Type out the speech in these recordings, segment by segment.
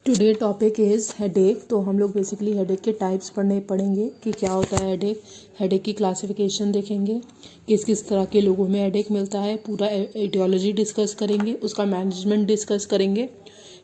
Today topic is headache. तो हम लोग बेसिकली हेडेक के टाइप्स पढ़ेंगे कि क्या होता है हेडेक। हेडेक की क्लासिफिकेशन देखेंगे, किस किस तरह के लोगों में हेडेक मिलता है, पूरा एटियोलॉजी डिस्कस करेंगे, उसका मैनेजमेंट डिस्कस करेंगे।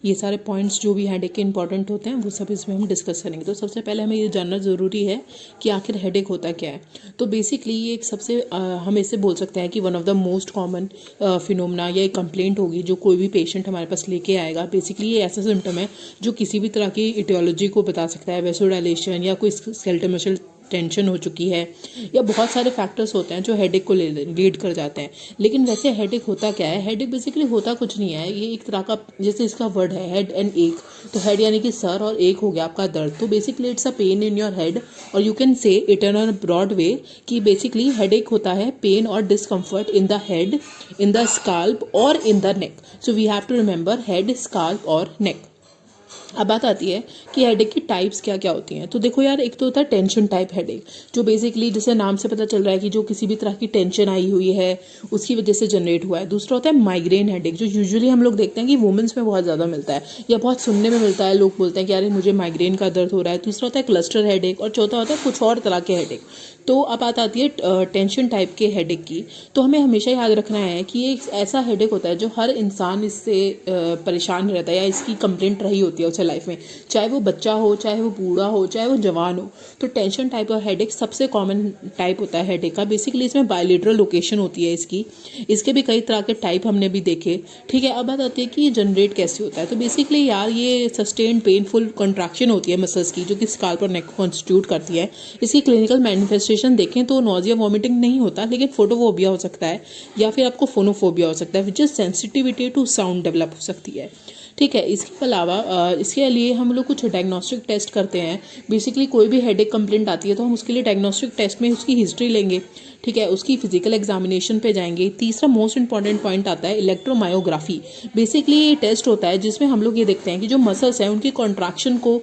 ये सारे पॉइंट्स जो भी हेडेक के इंपॉर्टेंट होते हैं वो सब इसमें हम डिस्कस करेंगे। तो सबसे पहले हमें ये जानना ज़रूरी है कि आखिर हेडेक होता क्या है। तो बेसिकली ये एक सबसे हम इसे बोल सकते हैं कि one of the most common phenomena या एक कंप्लेंट होगी जो कोई भी पेशेंट हमारे पास लेके आएगा। बेसिकली ये ऐसा सिम्टम है जो किसी भी तरह की इटियोलॉजी को बता सकता है, वैसोडाइलेशन या कोई स्केलेटल मसल टेंशन हो चुकी है, या बहुत सारे फैक्टर्स होते हैं जो हेडेक को लीड कर जाते हैं। लेकिन वैसे हेडेक होता क्या है? हेडेक बेसिकली होता कुछ नहीं है, ये एक तरह का, जैसे इसका वर्ड है हेड एंड एक, तो हेड यानी कि सर और एक हो गया आपका दर्द। तो basically it's a pain in your head, और you can say it in a broad way कि बेसिकली हेडेक होता है पेन और discomfort in the head, in the scalp और in the neck. So we have to remember head, scalp और neck. अब बात आती है कि हेडेक की टाइप्स क्या क्या होती हैं। तो देखो यार, एक तो होता है टेंशन टाइप हेडेक, जो बेसिकली जैसे नाम से पता चल रहा है कि जो किसी भी तरह की टेंशन आई हुई है उसकी वजह से जनरेट हुआ है। दूसरा होता है माइग्रेन हेडेक, जो यूजुअली हम लोग देखते हैं कि वुमेन्स में बहुत ज़्यादा मिलता है या बहुत सुनने में मिलता है, लोग बोलते हैं कि यार मुझे माइग्रेन का दर्द हो रहा है। तीसरा होता है क्लस्टर हेडेक, और चौथा होता है कुछ और तरह के हेडेक। तो अब बात आती है टेंशन टाइप के हेडेक की। तो हमें हमेशा याद रखना है कि ये एक ऐसा हेडेक होता है जो हर इंसान इससे परेशान रहता है या इसकी कंप्लेंट रही होती है उसे लाइफ में, चाहे वो बच्चा हो, चाहे वो बूढ़ा हो, चाहे वो जवान हो। तो टेंशन टाइप का हेडेक सबसे कॉमन टाइप होता है हेडेक का। बेसिकली इसमें बायलेटरल लोकेशन होती है इसकी। इसके भी कई तरह के टाइप हमने भी देखे, ठीक है। अब बात आती है कि ये जनरेट कैसे होता है। तो बेसिकली यार ये सस्टेन्ड पेनफुल कंट्रैक्शन होती है मसल्स की, जो कि स्काल्प और नेक को कॉन्स्टिट्यूट करती है। इसकी क्लिनिकल मैनिफेस्टेशन देखें तो नोजिया वॉमिटिंग नहीं होता, लेकिन फोटोफोबिया हो सकता है, या फिर आपको फोनोफोबिया हो सकता है, which is sensitivity to sound develop हो सकती है, ठीक है। इसके अलावा इसके लिए हम लोग कुछ डायग्नोस्टिक टेस्ट करते हैं। बेसिकली कोई भी हेडेक कंप्लेंट आती है तो हम उसके लिए डायग्नोस्टिक टेस्ट में उसकी हिस्ट्री लेंगे, ठीक है, उसकी फिजिकल एग्जामिनेशन पे जाएंगे। तीसरा मोस्ट इंपॉर्टेंट पॉइंट आता है इलेक्ट्रोमायोग्राफी। बेसिकली ये टेस्ट होता है जिसमें हम लोग ये देखते हैं कि जो मसल्स हैं उनकी कॉन्ट्रैक्शन को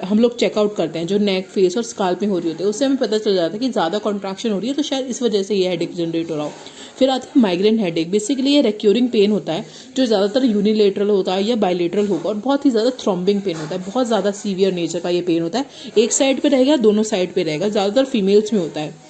हम लोग चेकआउट करते हैं, जो नेक, फेस और स्काल्प में हो रही होती है। उससे हमें पता चल जाता है कि ज़्यादा कॉन्ट्रैक्शन हो रही है, तो शायद इस वजह से ये हेडेक जनरेट हो रहा हो। फिर आती है माइग्रेन हेडेक। बेसिकली ये रिक्यूरिंग पेन होता है जो ज़्यादातर यूनिलेटरल होता है या बायलेटरल होगा, और बहुत ही ज़्यादा थ्रॉम्बिंग पेन होता है, बहुत ज़्यादा सीवियर नेचर का ये पेन होता है। एक साइड पे रहेगा, दोनों साइड पे रहेगा, ज़्यादातर फीमेल्स में होता है।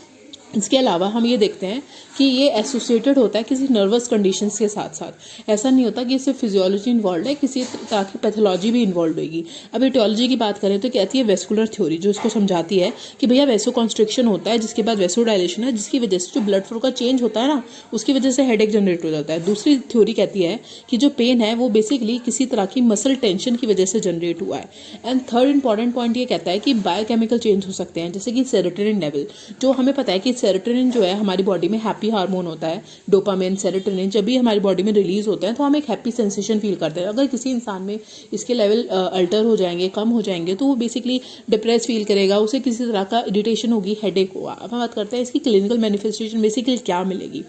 इसके अलावा हम ये देखते हैं कि ये एसोसिएटेड होता है किसी नर्वस कंडीशंस के साथ साथ। ऐसा नहीं होता कि सिर्फ फिजियोलॉजी इन्वॉल्व है, किसी तरह की पैथोलॉजी भी इन्वॉल्व होगी। अब एटियोलॉजी की बात करें तो कहती है वेस्कुलर थ्योरी, जो इसको समझाती है कि भैया वैसो कॉन्स्ट्रिक्शन होता है, जिसके बाद वैसो डायलेशन है, जिसकी वजह से जो ब्लड फ्लो का चेंज होता है ना, उसकी वजह से हेडेक जनरेट हो जाता है। दूसरी थ्योरी कहती है कि जो पेन है वो बेसिकली किसी तरह की मसल टेंशन की वजह से जनरेट हुआ है। एंड थर्ड इंपॉर्टेंट पॉइंट ये कहता है कि बायोकेमिकल चेंज हो सकते हैं, जैसे कि सेरोटोनिन लेवल। जो हमें पता है कि सेरोटोनिन जो है हमारी बॉडी में हैप्पी हार्मोन होता है, डोपामिन, सेरोटोनिन जब भी हमारी बॉडी में रिलीज होते हैं तो हम एक हैप्पी सेंसेशन फील करते हैं। अगर किसी इंसान में इसके लेवल अल्टर हो जाएंगे, कम हो जाएंगे, तो वो बेसिकली डिप्रेस फील करेगा, उसे किसी तरह का इरिटेशन होगी, हेडेक होगा। अब हम बात करते हैं इसकी क्लिनिकल मैनिफेस्टेशन बेसिकली क्या मिलेगी।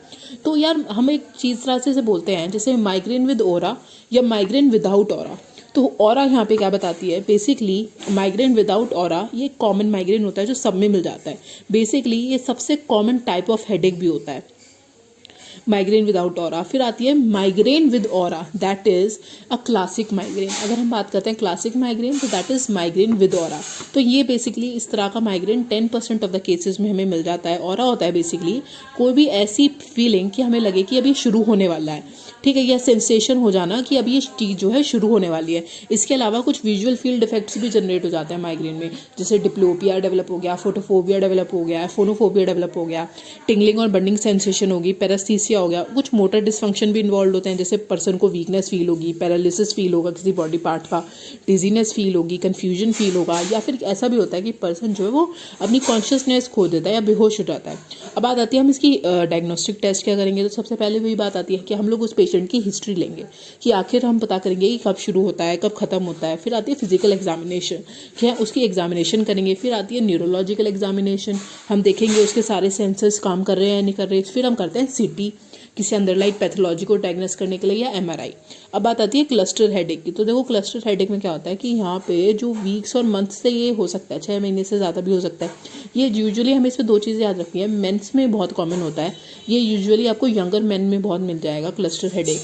तो यार हम एक चीज़ तरह से बोलते हैं जैसे माइग्रेन विद ओरा या माइग्रेन विदाउट ओरा। तो ऑरा यहाँ पे क्या बताती है, बेसिकली माइग्रेन विदाउट ऑरा ये कॉमन माइग्रेन होता है जो सब में मिल जाता है। बेसिकली ये सबसे कॉमन टाइप ऑफ हेडेक भी होता है, माइग्रेन विदाउट ऑरा। फिर आती है migraine with aura, that is a classic migraine. अगर हम बात करते हैं क्लासिक माइग्रेन तो that is migraine with aura. तो ये बेसिकली इस तरह का माइग्रेन 10% ऑफ द केसेस में हमें मिल जाता है। ऑरा होता है बेसिकली कोई भी ऐसी फीलिंग कि हमें लगे कि अभी शुरू होने वाला है, ठीक है, यह सेंसेशन हो जाना कि अभी ये चीज़ जो है शुरू होने वाली है। इसके अलावा कुछ विजुअल फील्ड इफेक्ट्स भी जनरेट हो जाते हैं माइग्रेन में, जैसे डिप्लोपिया डेवलप हो गया, फोटोफोबिया डेवलप हो गया, फोनोफोबिया डेवलप हो गया, टिंगलिंग और बर्निंग सेंसेशन होगी, पैरास्थीसिया हो गया। कुछ मोटर डिसफंक्शन भी इन्वॉल्व होते हैं, जैसे पर्सन को वीकनेस फील होगी, पैरालिसिस फील होगा किसी बॉडी पार्ट का, डिजीनेस फील होगी, कन्फ्यूजन फील होगा, या फिर ऐसा भी होता है कि पर्सन जो है वो अपनी कॉन्शियसनेस खो देता है या बेहोश हो जाता है। अब बात आती है हम इसकी डायग्नोस्टिक टेस्ट क्या करेंगे। तो सबसे पहले वही बात आती है कि हम लोग उस पेशेंट की हिस्ट्री लेंगे, कि आखिर हम पता करेंगे कि कब शुरू होता है, कब खत्म होता है। फिर आती है फिजिकल एग्जामिनेशन, क्या उसकी एग्जामिनेशन करेंगे। फिर आती है न्यूरोलॉजिकल एग्जामिनेशन, हम देखेंगे उसके सारे सेंसर्स काम कर रहे हैं नहीं कर रहे। फिर हम करते हैं सीटी, किसी अंडरलाइन पैथोलॉजी को डायग्नोस करने के लिए, या एमआरआई। अब बात आती है क्लस्टर हेडेक की। तो देखो क्लस्टर हेडेक में क्या होता है कि यहाँ पे जो वीक्स और मंथ से ये हो सकता है, 6 महीने से ज़्यादा भी हो सकता है। ये यूजुअली हमें इसमें 2 चीज़ें याद रखनी है, मेंस में बहुत कॉमन होता है, ये यूजुअली आपको यंगर मेन में बहुत मिल जाएगा क्लस्टर हेडेक।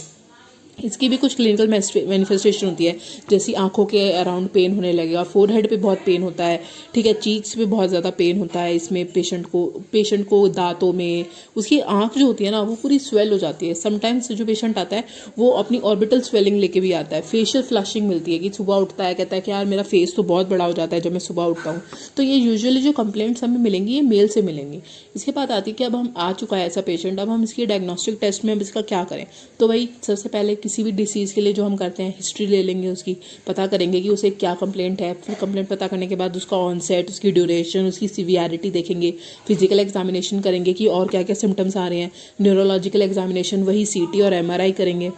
इसकी भी कुछ क्लिनिकल मैनिफेस्टेशन होती है, जैसे आंखों के अराउंड पेन होने लगेगा, फोरहेड पे बहुत पेन होता है, ठीक है, चीक्स पे बहुत ज़्यादा पेन होता है इसमें पेशेंट को दांतों में, उसकी आंख जो होती है ना वो पूरी स्वेल हो जाती है। समटाइम्स जो पेशेंट आता है वो अपनी ऑर्बिटल स्वेलिंग लेके भी आता है। फेशियल फ्लशिंग मिलती है कि सुबह उठता है कहता है कि यार मेरा फेस तो बहुत बड़ा हो जाता है जब मैं सुबह उठता हूँ। तो ये यूजुअली जो कंप्लेंट्स हमें मिलेंगी ये मेल से मिलेंगी। इसके बाद आती है कि अब हम आ चुका है ऐसा पेशेंट, अब हम इसकी डायग्नोस्टिक टेस्ट में अब इसका क्या करें। तो भाई सबसे पहले किसी भी डिसीज़ के लिए जो हम करते हैं हिस्ट्री ले लेंगे, उसकी पता करेंगे कि उसे क्या कंप्लेंट है। फिर कंप्लेंट पता करने के बाद उसका ऑनसेट, उसकी ड्यूरेशन, उसकी सीवियरिटी देखेंगे। फिजिकल एग्जामिनेशन करेंगे कि और क्या क्या सिम्टम्स आ रहे हैं। न्यूरोलॉजिकल एग्जामिनेशन वही सीटी और एमआरआई करेंगे।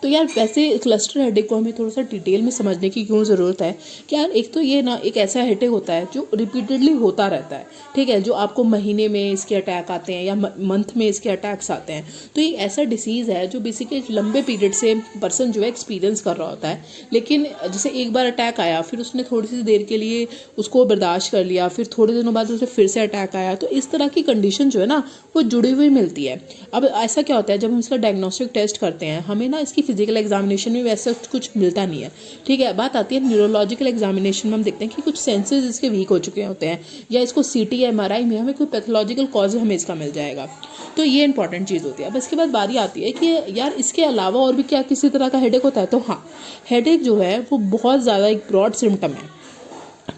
तो यार वैसे क्लस्टर हेडेक को हमें थोड़ा सा डिटेल में समझने की क्यों ज़रूरत है कि यार एक तो ये ना एक ऐसा हेडेक होता है जो रिपीटेडली होता रहता है, ठीक है, जो आपको महीने में इसके अटैक आते हैं या मंथ में इसके अटैक्स आते हैं। तो ये ऐसा डिसीज़ है जो बेसिकली लंबे पीरियड से पर्सन जो है एक्सपीरियंस कर रहा होता है, लेकिन जैसे एक बार अटैक आया फिर उसने थोड़ी सी देर के लिए उसको बर्दाश्त कर लिया, फिर थोड़े दिनों बाद उसे फिर से अटैक आया। तो इस तरह की कंडीशन जो है ना वो जुड़ी हुई मिलती है। अब ऐसा क्या होता है जब हम इसका डायग्नोस्टिक टेस्ट करते हैं, हमें ना इसकी फिजिकल एग्जामिनेशन में वैसा कुछ मिलता नहीं है, ठीक है। बात आती है न्यूरोलॉजिकल एग्जामिनेशन में, हम देखते हैं कि कुछ सेंसेस इसके वीक हो चुके होते हैं, या इसको सीटी या एमआरआई में हमें कोई पैथोलॉजिकल कॉज हमें इसका मिल जाएगा। तो ये इंपॉर्टेंट चीज़ होती है। अब इसके बाद बारी आती है कि यार इसके अलावा और भी क्या किसी तरह का हेडेक होता है। तो हाँ, हेडेक जो है वो बहुत ज़्यादा एक ब्रॉड सिम्टम है,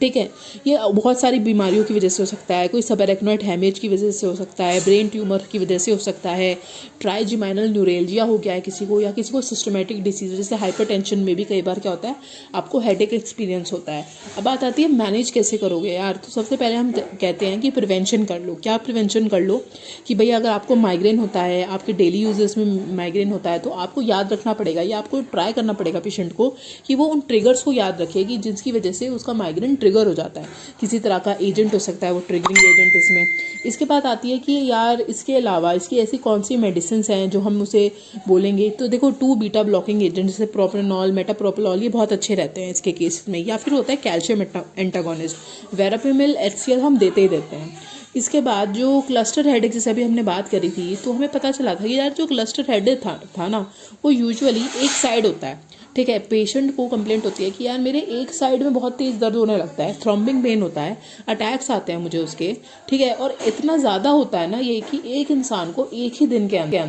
ठीक है। ये बहुत सारी बीमारियों की वजह से हो सकता है, कोई सबएरेक्नोइड हैमेज की वजह से हो सकता है, ब्रेन ट्यूमर की वजह से हो सकता है, ट्राइजिमाइनल न्यूरेल्जिया हो गया है किसी को, या किसी को सिस्टमेटिक डिसीज जैसे हाइपरटेंशन में भी कई बार क्या होता है आपको हेडेक एक्सपीरियंस होता है। अब बात आती है मैनेज कैसे करोगे यार। तो सबसे पहले हम कहते हैं कि प्रिवेंशन कर लो। क्या प्रिवेंशन कर लो कि भाई अगर आपको माइग्रेन होता है, आपके डेली यूजेस में माइग्रेन होता है, तो आपको याद रखना पड़ेगा या आपको ट्राई करना पड़ेगा पेशेंट को कि वो उन ट्रिगर्स को याद रखे कि जिसकी वजह से उसका माइग्रेन ट्रिगर हो जाता है। किसी तरह का एजेंट हो सकता है वो ट्रिगरिंग एजेंट इसमें। इसके बाद आती है कि यार इसके अलावा इसकी ऐसी कौन सी मेडिसिन हैं जो हम उसे बोलेंगे। तो देखो 2 बीटा ब्लॉकिंग एजेंट जैसे प्रोप्रानोल, मेटाप्रोपिनोल, ये बहुत अच्छे रहते हैं इसके केस में। या फिर होता है कैल्शियम एंटागोनिस्ट, वेरापिमिल, एचसीएल हम देते ही देते हैं। इसके बाद जो क्लस्टर हेडेक जैसे अभी हमने बात करी थी, तो हमें पता चला था कि यार जो क्लस्टर हेडेक था ना वो यूजुअली एक साइड होता है, ठीक है। पेशेंट को कंप्लेंट होती है कि यार मेरे एक साइड में बहुत तेज़ दर्द होने लगता है, थ्रॉम्बिंग पेन होता है, अटैक्स आते हैं मुझे उसके, ठीक है। और इतना ज़्यादा होता है ना ये कि एक इंसान को एक ही दिन के अंदर